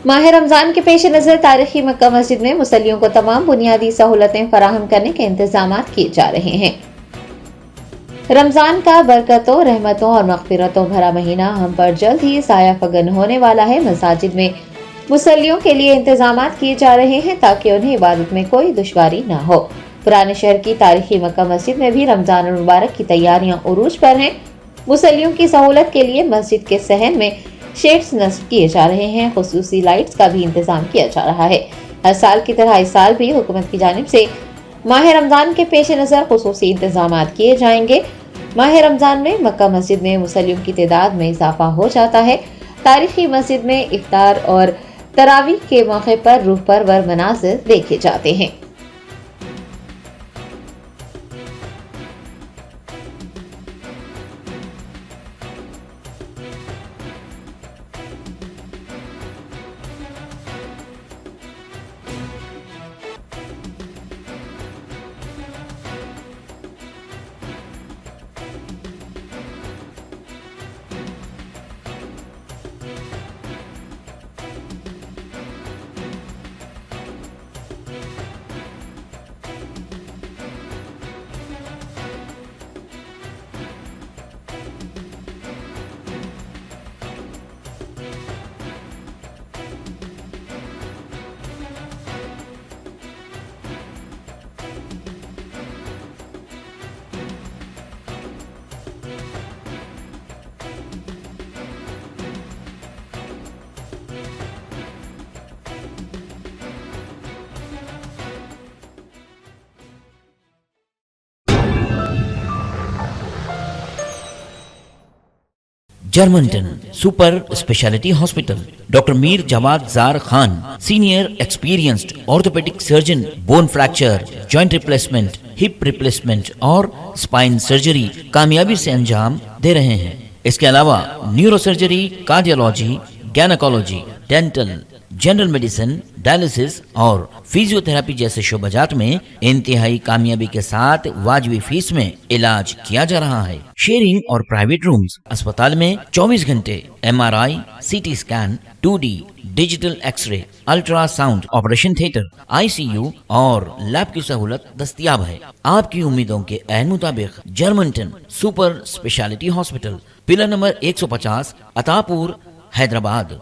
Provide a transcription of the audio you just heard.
माह रमजान के पेश नज़र तारीखी मक्का मस्जिद में मुसल्लियों को तमाम बुनियादी सहूलतें फराहम करने के इंतजाम किए जा रहे हैं। रमजान का बरकतों, रहमतों और मग़फ़िरतों भरा महीना हम पर जल्द ही साया फगन होने वाला है। मसाजिद में मुसल्लियों के लिए इंतजाम किए जा रहे हैं ताकि उन्हें इबादत में कोई दुश्वारी न हो। पुराने शहर की तारीखी मक्का मस्जिद में भी रमजान मुबारक की तैयारियां उरूज पर हैं। मुसल्लियों की सहूलत के लिए मस्जिद के सहन में शेड्स नस्ब किए जा रहे हैं। खुसूसी लाइट्स का भी इंतजाम किया जा रहा है। हर साल की तरह इस साल भी हुकूमत की जानिब से माह रमजान के पेश नज़र खुसूसी इंतजाम किए जाएंगे। माह रमजान में मक्का मस्जिद में मुसल्लियों की तादाद में इजाफा हो जाता है। तारीखी मस्जिद में इफ्तार और तरावीह के मौके पर रूह परवर मनाज़िर देखे जाते हैं। Germantown Super Speciality Hospital. Dr. Mir Jawad Zar Khan, Senior Experienced Orthopedic Surgeon, Bone Fracture, Joint Replacement, Hip Replacement और Spine Surgery कामयाबी से अंजाम दे रहे हैं। इसके अलावा neuro surgery, cardiology, gynaecology, dental, general medicine, dialysis और फिजियोथेरेपी जैसे शोबाजात में इंतहाई कामयाबी के साथ वाजबी फीस में इलाज किया जा रहा है। शेयरिंग और प्राइवेट रूम्स। अस्पताल में 24 घंटे MRI, CT scan, 2D digital x ray, ultrasound, operation theatre, ICU और लैब की सहूलत दस्तयाब है। आपकी उम्मीदों के ऐन मुताबिक Germanton super speciality hospital, pillar number 150, Attapur, Hyderabad.